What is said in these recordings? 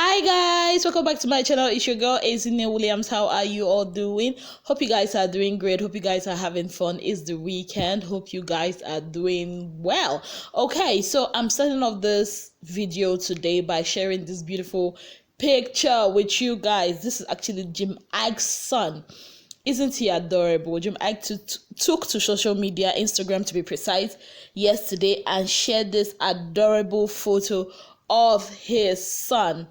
Hi guys, welcome back to my channel. It's your girl Faithia Williams. How are you all doing? Hope you guys are doing great. Hope you guys are having fun. It's the weekend. Hope you guys are doing well. Okay, so I'm starting off this video today by sharing this beautiful picture with you guys. This is actually Jim Ike's son. Isn't he adorable? Jim Ike took to social media, Instagram to be precise, yesterday and shared this adorable photo of his son.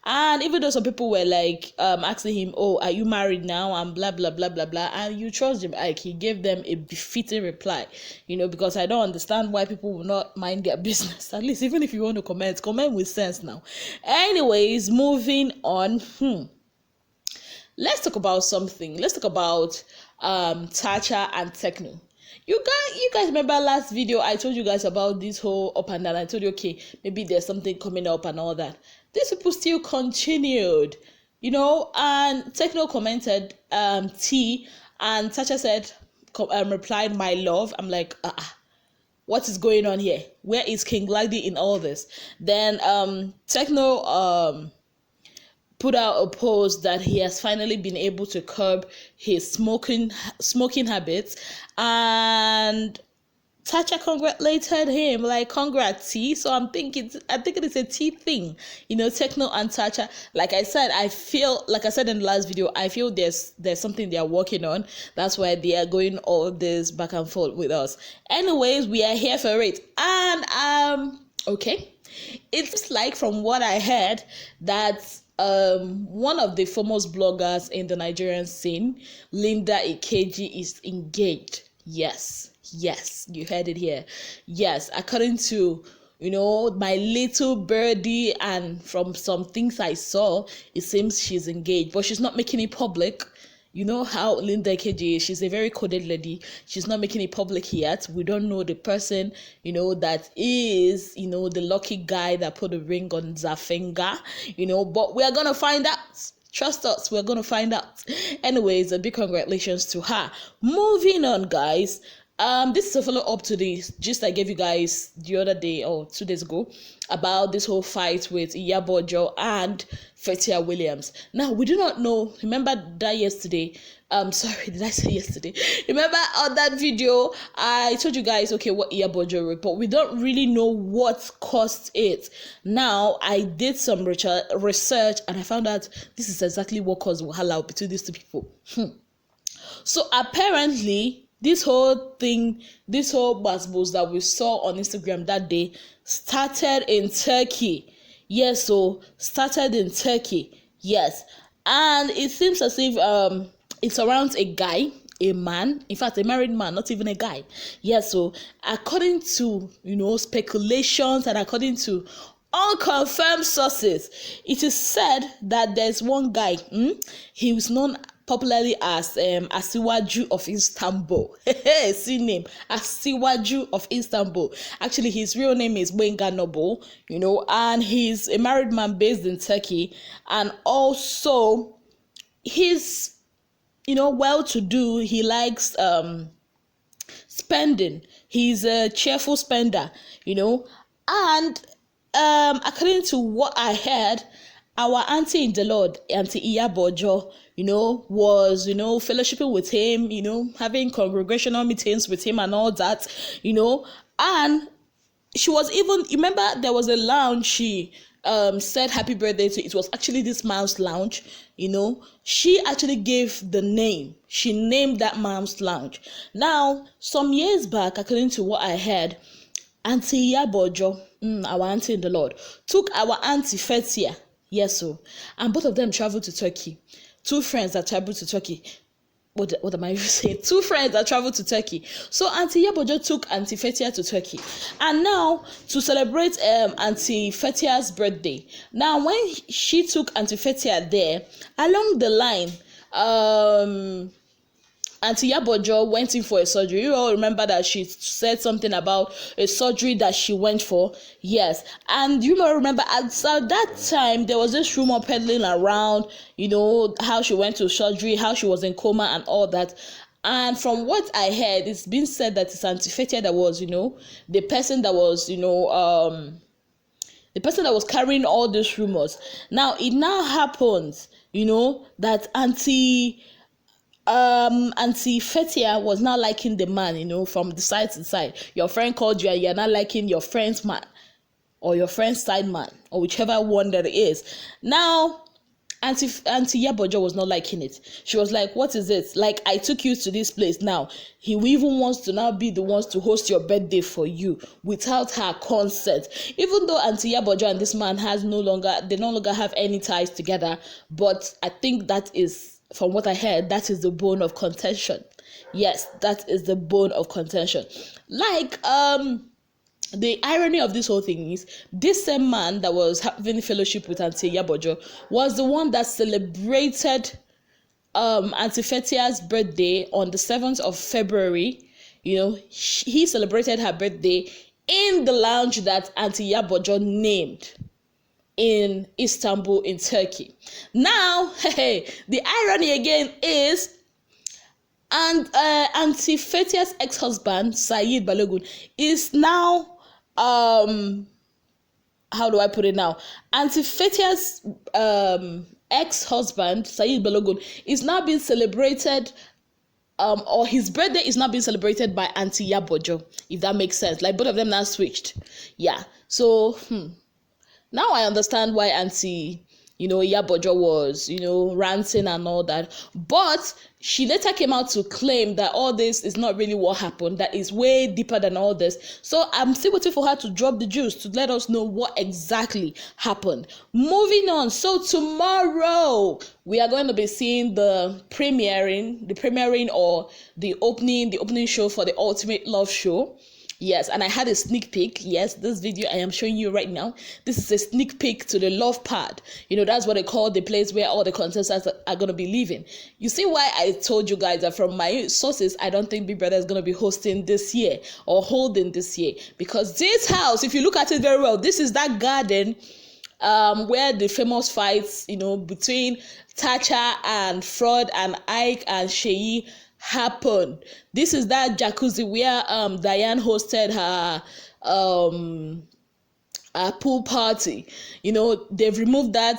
And even though some people were like asking him, oh, are you married now, and blah blah blah blah blah, and you trust Jim Ike, he gave them a befitting reply, because I don't understand why people will not mind their business. At least even if you want to comment with sense now. Anyways, moving on. Let's talk about something. Let's talk about Tacha and Tekno. You guys remember last video I told you guys about this whole up and down. I told you, okay, maybe there's something coming up and all that. These people still continued, and Tekno commented T, and Tacha said, replied, my love. I'm like, what is going on here? Where is King Glady in all this? Then Tekno put out a post that he has finally been able to curb his smoking habits, and Tacha congratulated him, like, congrats T. So I think it's a T thing, Tekno and Tacha. Like I said in the last video, I feel there's something they are working on. That's why they are going all this back and forth with us. Anyways, we are here for it, and okay, it's like, from what I heard, that one of the foremost bloggers in the Nigerian scene, Linda Ikeji, is engaged. Yes, you heard it here. Yes, according to my little birdie, and from some things I saw, it seems she's engaged, but she's not making it public. You know how Linda Ikeji is. She's a very coded lady. She's not making it public yet. We don't know the person, that is, the lucky guy that put a ring on Zafenga, but we are going to find out. Trust us, we're going to find out. Anyways, a big congratulations to her. Moving on, guys. This is a follow-up to the gist I gave you guys the other day or 2 days ago about this whole fight with Iyabo and Faithia Williams. Now, we do not know. Remember that yesterday? Sorry, did I say yesterday? Remember on that video, I told you guys, okay, what Iyabo wrote, but we don't really know what caused it. Now, I did some research, and I found out this is exactly what caused wahala between these two people. So apparently, this whole basbos that we saw on Instagram that day started in Turkey. Yes, so started in Turkey. Yes. And it seems as if it surrounds a guy, a man, in fact, a married man, not even a guy. Yes, so according to, speculations and according to unconfirmed sources, it is said that there's one guy, he was known popularly as Asiwaju of Istanbul. See name, Asiwaju of Istanbul. Actually, his real name is Wenga Noble, and he's a married man based in Turkey, and also he's, well-to-do. He likes spending. He's a cheerful spender, and according to what I heard, our auntie in the Lord, Auntie Iyabo, was, fellowshipping with him, having congregational meetings with him and all that, and she was even, remember there was a lounge she said happy birthday to. It was actually this man's lounge, she actually gave the name. She named that man's lounge. Now, some years back, according to what I heard, Auntie Iyabo, our auntie in the Lord, took our auntie Faithia. Yes, so, and both of them traveled to Turkey. Two friends that traveled to Turkey. What am I saying? Two friends that traveled to Turkey. So Auntie Iyabo took Auntie Faithia to Turkey, and now to celebrate Auntie Faithia's birthday. Now, when she took Auntie Faithia there, along the line, Auntie Iyabo went in for a surgery. You all remember that she said something about a surgery that she went for. Yes. And you might remember at that time, there was this rumor peddling around, how she went to surgery, how she was in coma and all that. And from what I heard, it's been said that it's Auntie Faithia that was, the person that was, the person that was carrying all these rumors. Now it now happens, that Auntie Faithia was not liking the man, from the side to side. Your friend called you and you're not liking your friend's man or your friend's side man or whichever one that it is. Now, Auntie Iyabo was not liking it. She was like, what is it? Like, I took you to this place now. He even wants to now be the ones to host your birthday for you without her consent. Even though Auntie Iyabo and this man no longer have any ties together. But I think that is, from what I heard, that is the bone of contention. Yes, that is the bone of contention. Like, the irony of this whole thing is this same man that was having fellowship with Auntie Iyabo was the one that celebrated Auntie Faithia's birthday on the 7th of February. He celebrated her birthday in the lounge that Auntie Iyabo named in Istanbul, in Turkey. Now, the irony again is, and Auntie Faithia's ex-husband, Saeed Balogun, is now, how do I put it now? Auntie Faithia's ex-husband, Saeed Balogun, is now being celebrated, or his birthday is now being celebrated by Auntie Iyabo, if that makes sense. Like, both of them now switched. Yeah. So, now I understand why Auntie, Iyabo was, ranting and all that. But she later came out to claim that all this is not really what happened, that is way deeper than all this. So I'm still waiting for her to drop the juice to let us know what exactly happened. Moving on. So tomorrow we are going to be seeing the premiering or the opening show for the Ultimate Love Show. Yes, and I had a sneak peek. Yes, this video I am showing you right now, this is a sneak peek to the love pad. That's what they call the place where all the contestants are going to be living. You see why I told you guys that from my sources, I don't think Big Brother is going to be hosting this year or holding this year. Because this house, if you look at it very well, this is that garden where the famous fights, between Tacha and Fraud and Ike and Sheyi happened. This is that jacuzzi where Diane hosted her pool party. They've removed that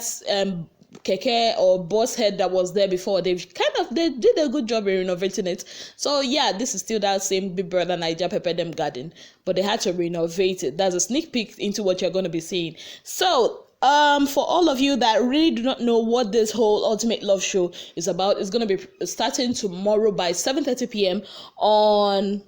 keke or boss head that was there before. They did a good job in renovating it. So yeah, this is still that same Big Brother Naija Pepperdam garden, but they had to renovate it. That's a sneak peek into what you're going to be seeing. So for all of you that really do not know what this whole Ultimate Love Show is about, it's going to be starting tomorrow by 7:30 p.m. on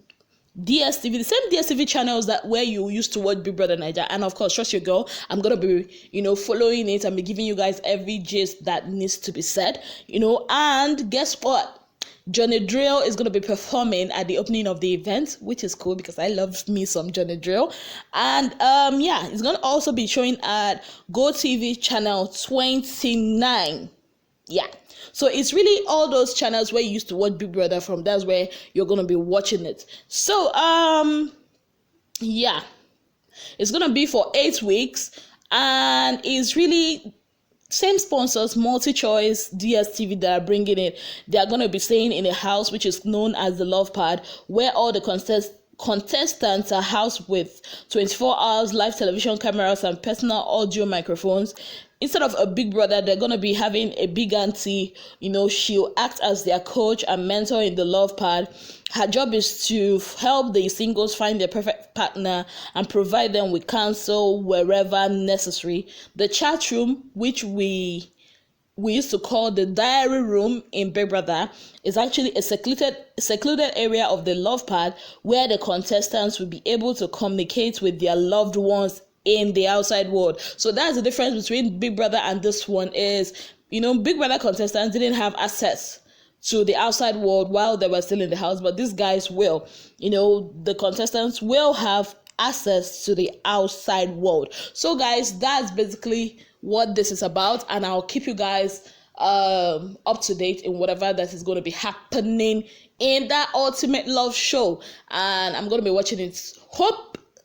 DSTV, the same DSTV channels that where you used to watch Big Brother Naija. And of course, trust your girl, I'm going to be, following it and be giving you guys every gist that needs to be said, and guess what? Johnny Drill is going to be performing at the opening of the event, which is cool because I love me some Johnny Drill. And it's going to also be showing at GoTV channel 29. Yeah. So it's really all those channels where you used to watch Big Brother from. That's where you're going to be watching it. So, yeah. It's going to be for 8 weeks. And it's really same sponsors, MultiChoice, DSTV that are bringing it. They are going to be staying in a house which is known as the Love Pad, where all the contestants are housed with 24 hours live television cameras and personal audio microphones. Instead of a big brother, they're going to be having a big auntie. She'll act as their coach and mentor in the Love Pad. Her job is to help the singles find their perfect partner and provide them with counsel wherever necessary. The chat room, which we used to call the diary room in Big Brother, is actually a secluded area of the Love Pad where the contestants will be able to communicate with their loved ones in the outside world. So that's the difference between Big Brother and this one is, Big Brother contestants didn't have access to the outside world while they were still in the house, but these guys will. The contestants will have access to the outside world. So guys, that's basically what this is about, and I'll keep you guys up to date in whatever that is going to be happening in that Ultimate Love Show, and I'm going to be watching it.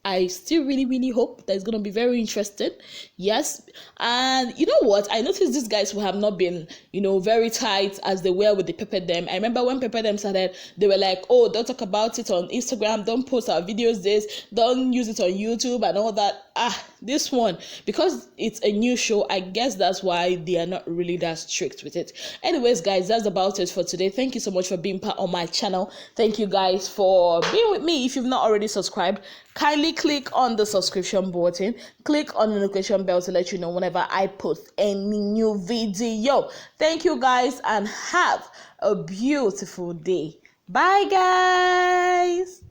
I still really hope that it's going to be very interesting. Yes. And you know what? I noticed these guys who have not been, very tight as they were with the Pepperdam. I remember when Pepperdam started, they were like, oh, don't talk about it on Instagram. Don't post our videos don't use it on YouTube and all that. this one, because it's a new show, I guess that's why they are not really that strict with it. Anyways, guys, that's about it for today. Thank you so much for being part of my channel. Thank you guys for being with me. If you've not already subscribed, kindly click on the subscription button, click on the notification bell to let you know whenever I post any new video. Thank you guys, and have a beautiful day. Bye, guys.